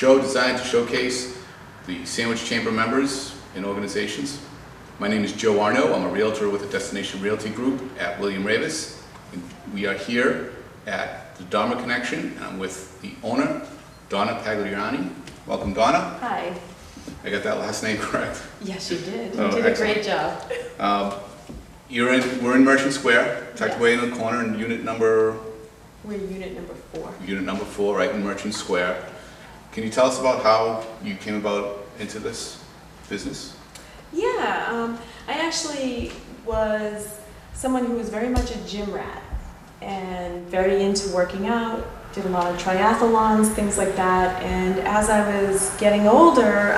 show designed to showcase the Sandwich Chamber members and organizations. My name is Joe Arno. I'm a realtor with the Destination Realty Group at William Ravis. And we are here at the Dharma Connection, and I'm with the owner, Donna Pagliani. Welcome, Donna. Hi. I got that last name correct. Yes, you did. You Oh, did excellent. a great job. We're in Merchant Square, tucked Yes. away in the corner in unit number We're unit number 4. Unit number 4, right in Merchant Square. Can you tell us about how you came about into this business? Yeah, I actually was someone who was very much a gym rat and very into working out, did a lot of triathlons, things like that. And as I was getting older,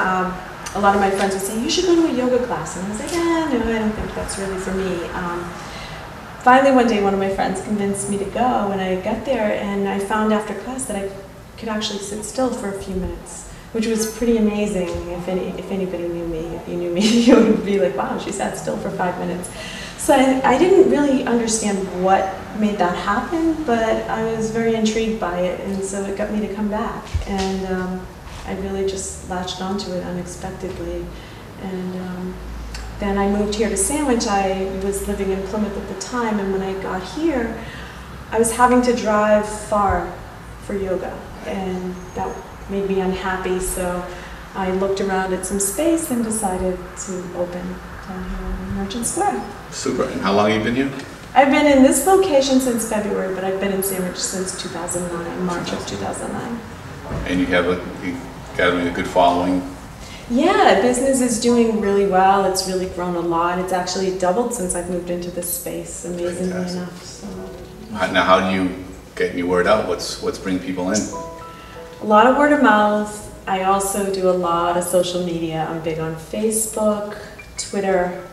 a lot of my friends would say, you should go to a yoga class. And I was like, no, I don't think that's really for me. Finally, one day, one of my friends convinced me to go, and I got there, and I found after class that I could actually sit still for a few minutes, which was pretty amazing. If anybody knew me, if you knew me, you would be like, wow, she sat still for 5 minutes. So I didn't really understand what made that happen, but I was very intrigued by it, and so it got me to come back. And I really just latched onto it unexpectedly. And then I moved here to Sandwich. I was living in Plymouth at the time, and when I got here, I was having to drive far for yoga, and that made me unhappy, so I looked around at some space and decided to open down here in Merchant Square. Super. And how long have you been here? I've been in this location since February, but I've been in Sandwich since 2009, March of 2009. And you got a good following. Yeah, business is doing really well. It's really grown a lot. It's actually doubled since I've moved into this space, amazingly Fantastic. enough. So. Now, how do you get your word out? What's bringing people in? A lot of word of mouth. I also do a lot of social media. I'm big on Facebook, Twitter,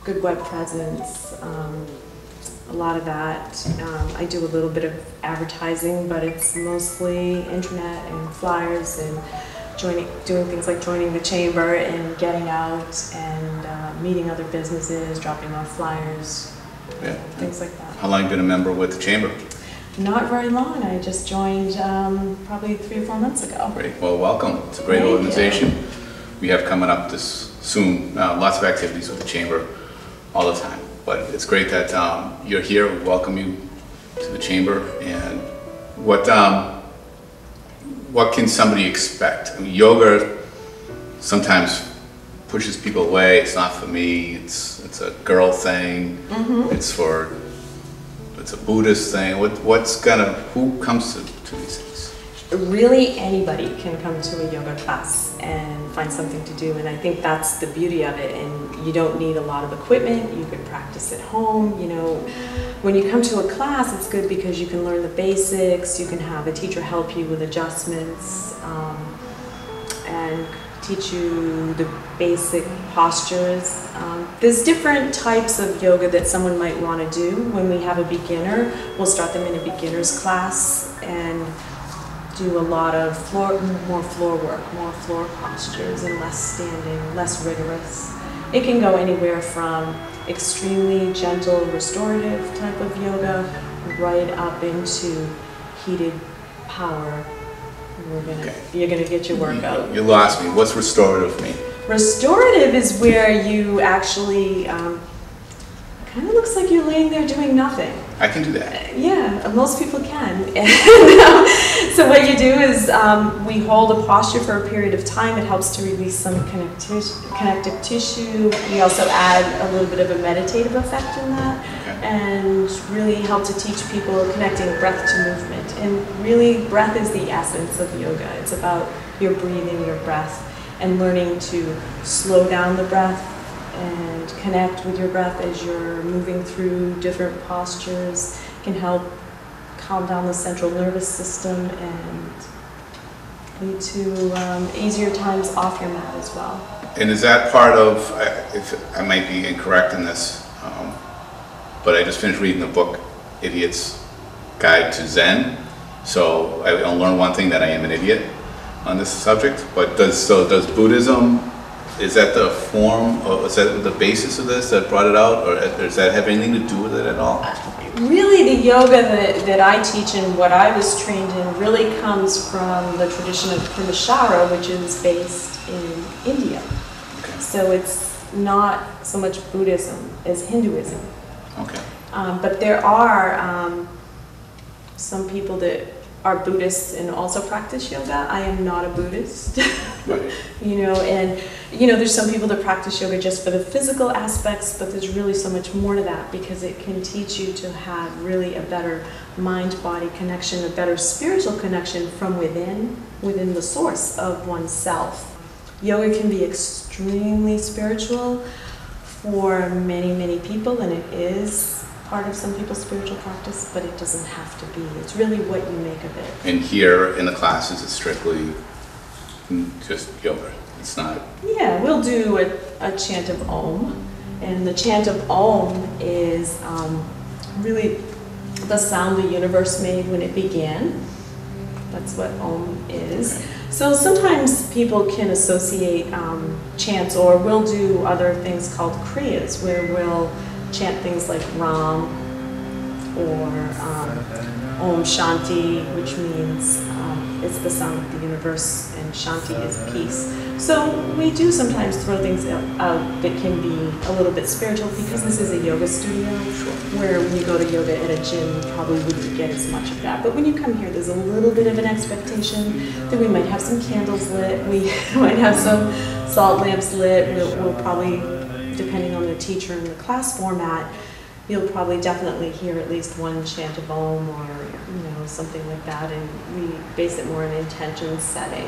good web presence, a lot of that. I do a little bit of advertising, but it's mostly internet and flyers and doing things like joining the chamber and getting out and meeting other businesses, dropping off flyers, Yeah. things like that. How long have you been a member with the chamber? Not very long. I just joined probably 3 or 4 months ago. Great. Well, welcome. It's a great Thank organization. you. We have coming up this soon lots of activities with the chamber all the time. But it's great that you're here. We welcome you to the chamber. And what can somebody expect? I mean, yoga sometimes pushes people away. It's not for me. It's a girl thing. Mm-hmm. It's a Buddhist thing. Who comes to these things? Really, anybody can come to a yoga class and find something to do, and I think that's the beauty of it. And you don't need a lot of equipment. You can practice at home. You know, when you come to a class, it's good because you can learn the basics. You can have a teacher help you with adjustments and teach you the basic postures. There's different types of yoga that someone might want to do. When we have a beginner, we'll start them in a beginner's class and do a lot of more floor work, more floor postures, and less standing, less rigorous. It can go anywhere from extremely gentle, restorative type of yoga right up into heated power. You're gonna get your workout. You lost me. What's restorative mean? Restorative is where you actually kind of looks like you're laying there doing nothing. I can do that. Yeah, most people can. So what you do is we hold a posture for a period of time. It helps to release some connective tissue. We also add a little bit of a meditative effect in that, and really help to teach people connecting breath to movement. And really, breath is the essence of yoga. It's about your breathing, your breath, and learning to slow down the breath and connect with your breath as you're moving through different postures. Can help calm down the central nervous system and lead to easier times off your mat as well. And is that part of, if I might be incorrect in this, but I just finished reading the book, Idiot's Guide to Zen. So I'll learn one thing, that I am an idiot on this subject. But does Buddhism, is that the form, or is that the basis of this that brought it out, or does that have anything to do with it at all? Really, the yoga that I teach and what I was trained in really comes from the tradition of Brahmacharya, which is based in India. Okay. So it's not so much Buddhism as Hinduism. Okay. But there are some people that are Buddhists and also practice yoga. I am not a Buddhist. Right. And there's some people that practice yoga just for the physical aspects, but there's really so much more to that because it can teach you to have really a better mind-body connection, a better spiritual connection from within the source of oneself. Yoga can be extremely spiritual for many, many people, and it is part of some people's spiritual practice, but it doesn't have to be. It's really what you make of it. And here in the classes, it's strictly just yoga. It's not... Yeah, we'll do a chant of Om, and the chant of Om is really the sound the universe made when it began. That's what Om is. Okay. So sometimes people can associate chants, or we'll do other things called kriyas, where we'll chant things like Ram or Om Shanti, which means it's the sound of the universe, and Shanti is peace. So we do sometimes throw things out that can be a little bit spiritual because this is a yoga studio, where when you go to yoga at a gym, you probably wouldn't get as much of that. But when you come here, there's a little bit of an expectation that we might have some candles lit, we might have some salt lamps lit, we'll probably, depending on the teacher and the class format, you'll probably definitely hear at least one chant of Om or something like that, and we base it more in intention setting.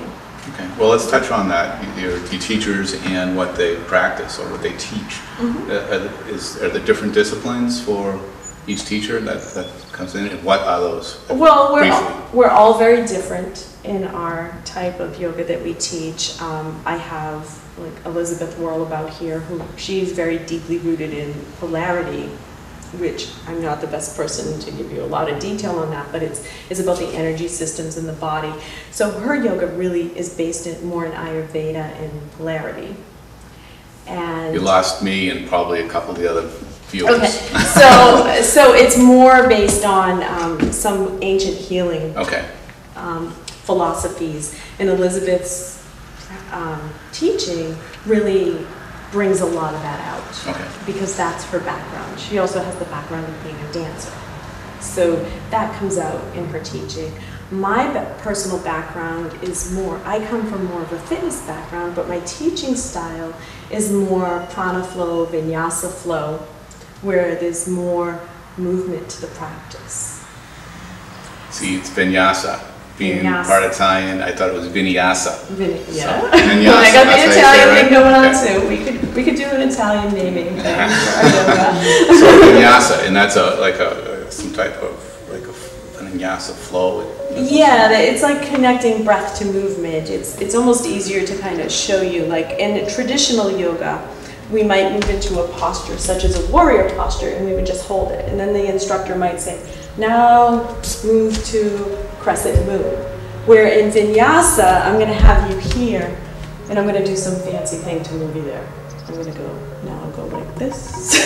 Okay, well, let's touch on that, your teachers and what they practice or what they teach. Mm-hmm. Are there different disciplines for each teacher that comes in, and what are those? Well, we're all very different in our type of yoga that we teach. I have like Elizabeth Whirlabout here, she's very deeply rooted in polarity, which I'm not the best person to give you a lot of detail on that, but it's about the energy systems in the body. So her yoga really is based more in Ayurveda and polarity. And you lost me and probably a couple of the other viewers. Okay, so it's more based on some ancient healing philosophies, and Elizabeth's teaching really brings a lot of that out, because that's her background. She also has the background of being a dancer, so that comes out in her teaching. My personal background is I come from more of a fitness background, but my teaching style is more prana flow, vinyasa flow, where there's more movement to the practice. See, it's vinyasa. Being part Italian, I thought it was vinyasa. Yeah. So, vinyasa, I got the Italian thing going on too. We could do an Italian naming thing for our yoga. So vinyasa, and that's some type of a vinyasa flow. Yeah, it's like connecting breath to movement. It's almost easier to kind of show you. Like in traditional yoga, we might move into a posture such as a warrior posture, and we would just hold it, and then the instructor might say, now move to crescent moon. Where in vinyasa, I'm going to have you here, and I'm going to do some fancy thing to move you there. I'm going to go like this,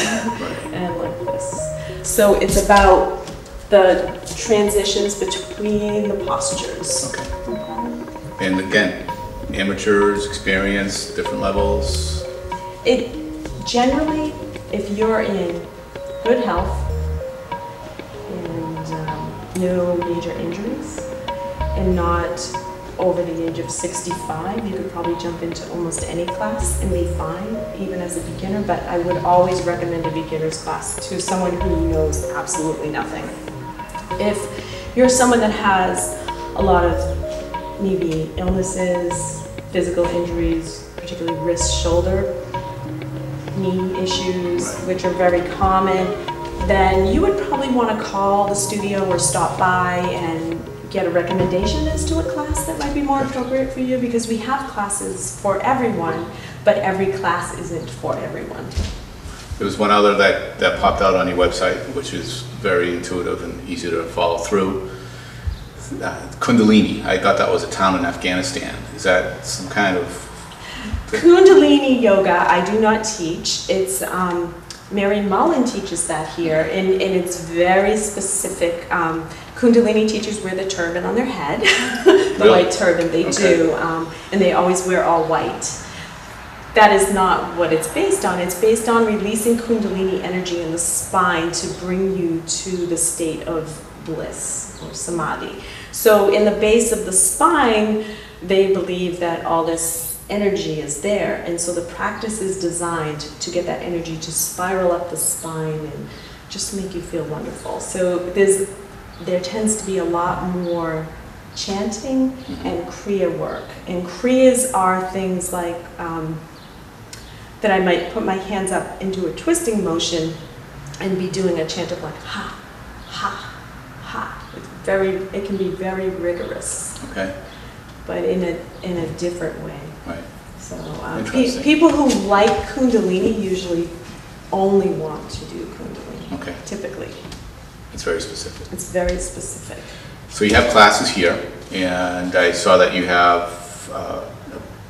and like this. So it's about the transitions between the postures. Okay. And again, amateurs, experience, different levels? It generally, if you're in good health, no major injuries, and not over the age of 65, you could probably jump into almost any class and be fine, even as a beginner, but I would always recommend a beginner's class to someone who knows absolutely nothing. If you're someone that has a lot of maybe illnesses, physical injuries, particularly wrist, shoulder, knee issues, which are very common, then you would probably want to call the studio or stop by and get a recommendation as to a class that might be more appropriate for you, because we have classes for everyone, but every class isn't for everyone. There was one other that popped out on your website, which is very intuitive and easy to follow through. Kundalini. I thought that was a town in Afghanistan. Is that some kind of... Kundalini Yoga, I do not teach. It's Mary Mullen teaches that here, and it's very specific. Kundalini teachers wear the turban on their head, the Really? white turban, they do, and they always wear all white. That is not what it's based on. It's based on releasing Kundalini energy in the spine to bring you to the state of bliss or samadhi. So in the base of the spine, they believe that all this energy is there, and so the practice is designed to get that energy to spiral up the spine and just make you feel wonderful. So there tends to be a lot more chanting and kriya work. And kriyas are things like that I might put my hands up into a twisting motion and be doing a chant of like ha, ha, ha. It can be very rigorous. Okay. But in a different way. Right. So Interesting. people who like Kundalini usually only want to do Kundalini. Okay. Typically. It's very specific. It's very specific. So you have classes here, and I saw that you have a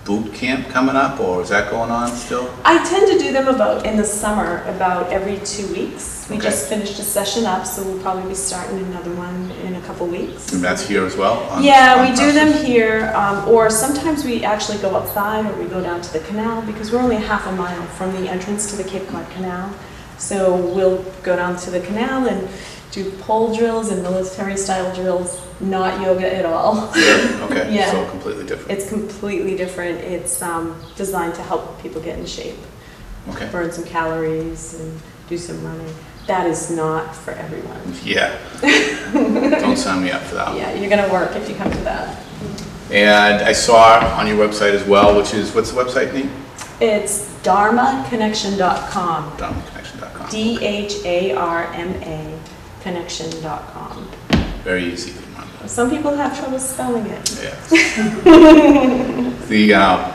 boot camp coming up, or is that going on still? I tend to do them in the summer, about every 2 weeks. We Okay. just finished a session up, so we'll probably be starting another one in a couple weeks. And that's here as well? Yeah, on we do them premises? here, or sometimes we actually go outside, or we go down to the canal, because we're only half a mile from the entrance to the Cape Cod Canal. So we'll go down to the canal and do pole drills and military-style drills, not yoga at all. Yeah, okay, Yeah. so completely different. It's completely different. It's designed to help people get in shape, Okay. burn some calories, and do some running. That is not for everyone. Yeah. Don't sign me up for that one. Yeah, you're going to work if you come to that. And I saw on your website as well, which is, what's the website name? It's DharmaConnection.com. DharmaConnection.com. DHARMA connection.com. Very easy to remember. Some people have trouble spelling it. Yeah.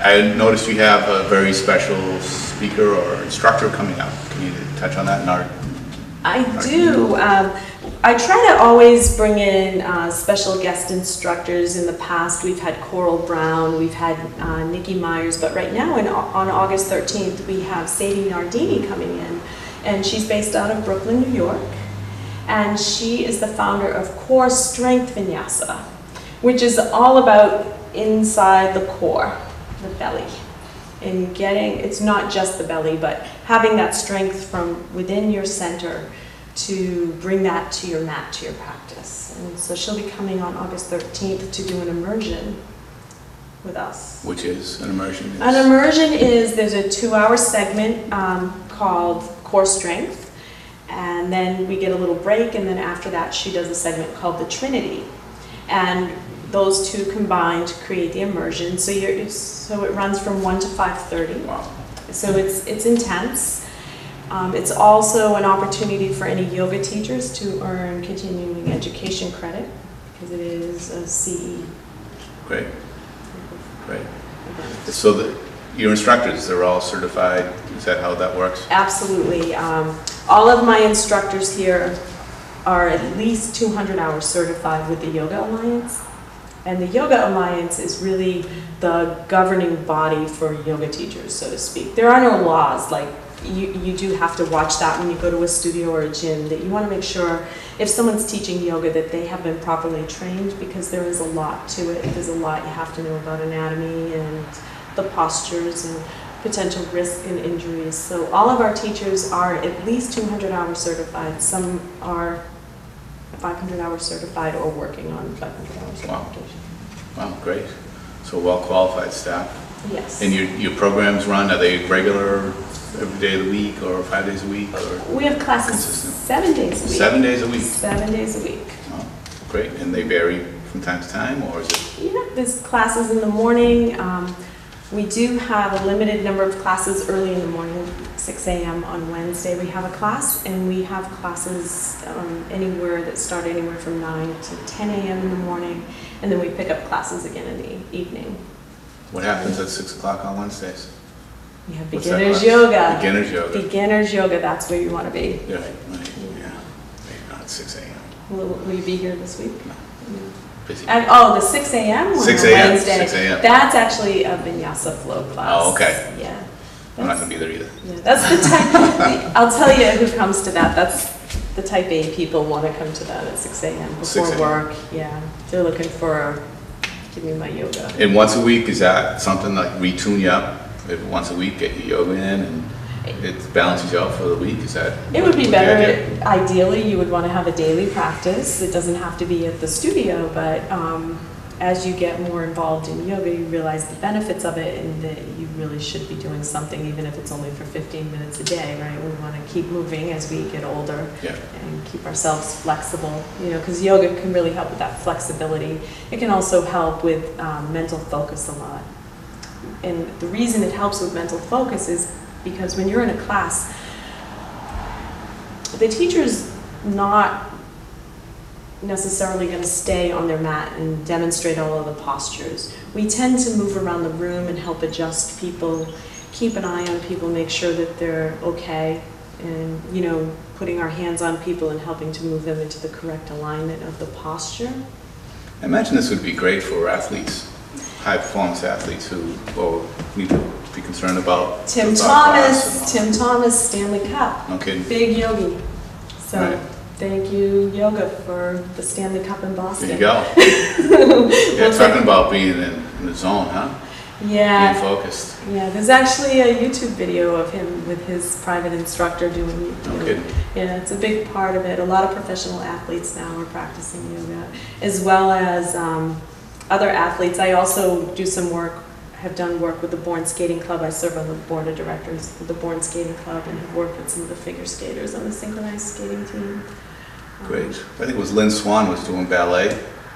I noticed you have a very special speaker or instructor coming up. Can you touch on that in our? I do. I try to always bring in special guest instructors. In the past, we've had Coral Brown, we've had Nikki Myers, but right now, on August 13th, we have Sadie Nardini coming in, and she's based out of Brooklyn, New York, and she is the founder of Core Strength Vinyasa, which is all about inside the core, the belly. And it's not just the belly, but having that strength from within your center to bring that to your mat, to your practice. And so she'll be coming on August 13th to do an immersion with us. Which is an immersion? An immersion is, there's a 2-hour segment called Core Strength, and then we get a little break, and then after that she does a segment called the Trinity. And those two combined create the immersion. So it runs from 1 to 5:30. Wow. So it's intense. It's also an opportunity for any yoga teachers to earn continuing education credit, because it is a CE. Great. Great. So your instructors, they're all certified? Is that how that works? Absolutely. All of my instructors here are at least 200 hours certified with the Yoga Alliance. And the Yoga Alliance is really the governing body for yoga teachers, so to speak. There are no laws, like you do have to watch that when you go to a studio or a gym, that you want to make sure if someone's teaching yoga that they have been properly trained, because there is a lot to it. There's a lot you have to know about anatomy and the postures and potential risk and injuries. So all of our teachers are at least 200 hours certified. Some are 500 hours certified or working on 500 hours certification. Wow, great. So well-qualified staff. Yes. And your programs run, are they regular every day of the week or 5 days a week? Or we have classes consistent? 7 days a week. 7 days a week? 7 days a week. Wow, great. And they vary from time to time, or is it? Yeah, there's classes in the morning. We do have a limited number of classes early in the morning, 6 a.m. on Wednesday. We have a class, and we have classes anywhere that start anywhere from 9 to 10 a.m. in the morning, and then we pick up classes again in the evening. What happens at 6 o'clock on Wednesdays? We have What's that beginners class? yoga. Beginners yoga. Beginners yoga, that's where you want to be. Yeah, right. Yeah. Maybe not at 6 a.m. Will you be here this week? No. Busy. And, the 6 a.m. one 6 on a.m., Wednesday. 6 a.m. That's actually a vinyasa flow class. Oh, okay. Yeah. I'm not going to be there either. Yeah, that's the type, I'll tell you who comes to that. That's the type A people want to come to that at 6 a.m. before 6 a.m. work. Yeah, they're looking for, give me my yoga. And once a week, is that something like retune you up? If once a week, get your yoga in and it balances you out for the week? Is that? It would be better, ideally, you would want to have a daily practice. It doesn't have to be at the studio, but as you get more involved in yoga, you realize the benefits of it and that you really should be doing something, even if it's only for 15 minutes a day, right? We want to keep moving as we get older and keep ourselves flexible, you know, because yoga can really help with that flexibility. It can also help with mental focus a lot. And the reason it helps with mental focus is because when you're in a class, the teacher's not necessarily going to stay on their mat and demonstrate all of the postures. We tend to move around the room and help adjust people, keep an eye on people, make sure that they're okay, and, you know, putting our hands on people and helping to move them into the correct alignment of the posture. I imagine this would be great for athletes, high-performance athletes who need to be concerned about Tim Thomas, Stanley Cup. No kidding. Big yogi. So. Right. Thank you, yoga, for the Stanley Cup in Boston. There you go. Yeah, talking about being in the zone, huh? Yeah. Being focused. Yeah, there's actually a YouTube video of him with his private instructor doing yoga. No kidding. Yeah, it's a big part of it. A lot of professional athletes now are practicing yoga, as well as other athletes. I also do some work, have done work with the Born Skating Club. I serve on the board of directors of the Born Skating Club and have worked with some of the figure skaters on the synchronized skating team. Great. I think it was Lynn Swan was doing ballet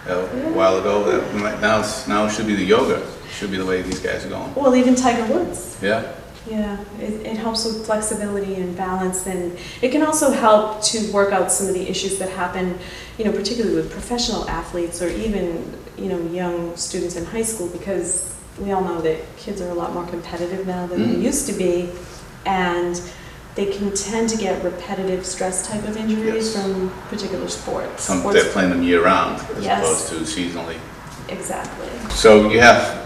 a while ago. Now it should be the yoga. Should be the way these guys are going. Well, even Tiger Woods. Yeah. Yeah, it helps with flexibility and balance, and it can also help to work out some of the issues that happen, you know, particularly with professional athletes or even, you know, young students in high school, because we all know that kids are a lot more competitive now than they used to be, and they can tend to get repetitive stress type of injuries from particular sports. They're playing them year round as opposed to seasonally. Exactly. So you have,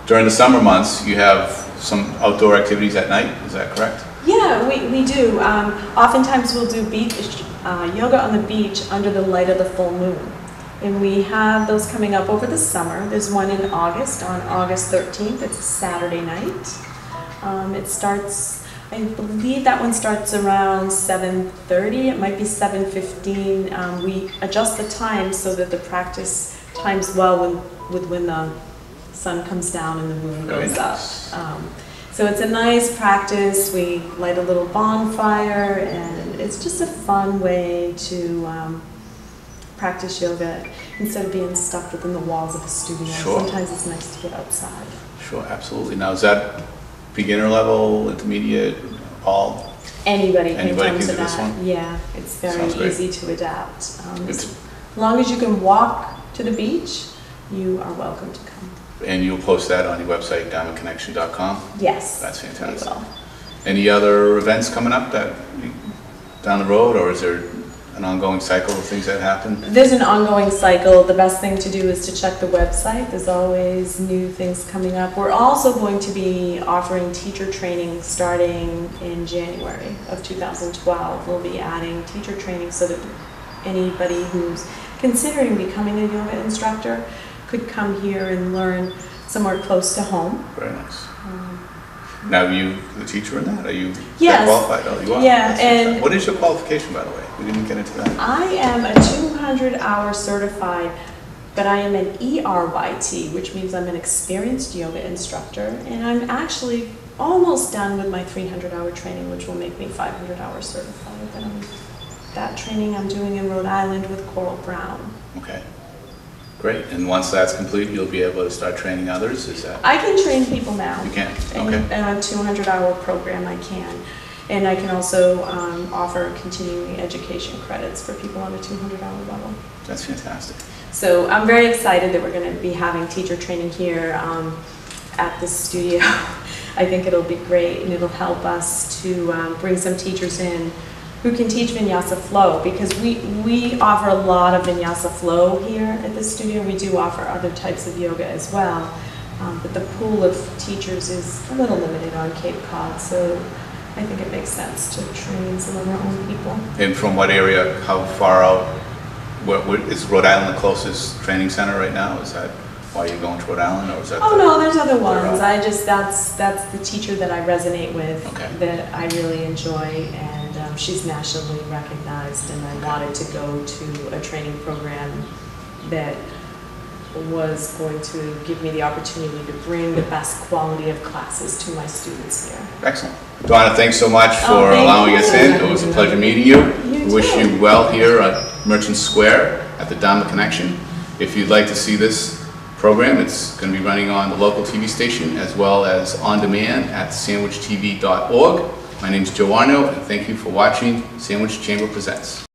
during the summer months, you have some outdoor activities at night, is that correct? Yeah, we do. Oftentimes we'll do yoga on the beach under the light of the full moon. And we have those coming up over the summer. There's one in August, on August 13th. It's a Saturday night. It starts, I believe that one starts around 7:30. It might be 7:15. We adjust the time so that the practice times well with when the sun comes down and the moon goes up. So it's a nice practice. We light a little bonfire, and it's just a fun way to practice yoga instead of being stuck within the walls of a studio. Sure. Sometimes it's nice to get outside. Sure, absolutely. Now, is that beginner level, intermediate, all? Anybody can come can to do that. this one? Yeah, it's very easy to adapt. As long as you can walk to the beach, you are welcome to come. And you'll post that on your website, DharmaConnectioncom? Yes. That's fantastic. Any other events coming up down the road, or is there an ongoing cycle of things that happen? There's an ongoing cycle. The best thing to do is to check the website. There's always new things coming up. We're also going to be offering teacher training starting in January of 2012. We'll be adding teacher training so that anybody who's considering becoming a yoga instructor could come here and learn somewhere close to home. Very nice. Now, are you the teacher in that? Are you Yes. qualified? Oh, you are? Yeah, and what is your qualification, by the way? We didn't get into that. I am a 200-hour certified, but I am an ERYT, which means I'm an experienced yoga instructor, and I'm actually almost done with my 300-hour training, which will make me 500-hour certified. And that training I'm doing in Rhode Island with Coral Brown. Okay. Great. And once that's complete, you'll be able to start training others? Is that? I can train people now. You can? Okay. In a 200-hour program, I can. And I can also offer continuing education credits for people on a 200-hour level. That's fantastic. So I'm very excited that we're going to be having teacher training here at this studio. I think it'll be great, and it'll help us to bring some teachers in who can teach Vinyasa flow, because we offer a lot of Vinyasa flow here at the studio. We do offer other types of yoga as well, But the pool of teachers is a little limited on Cape Cod, so I think it makes sense to train some of our own people. And from what area, how far out, is Rhode Island the closest training center right now? Is that why you're going to Rhode Island, or is that? Oh no, there's other ones. That's the teacher that I resonate with, okay, that I really enjoy, and she's nationally recognized, and I wanted to go to a training program that was going to give me the opportunity to bring the best quality of classes to my students here. Excellent. Donna, thanks so much for allowing us in. It was a pleasure meeting you. We wish you well here at Merchant Square at the Dharma Connection. If you'd like to see this program, it's going to be running on the local TV station as well as on demand at sandwichtv.org. My name is Joe Arno, and thank you for watching Sandwich Chamber Presents.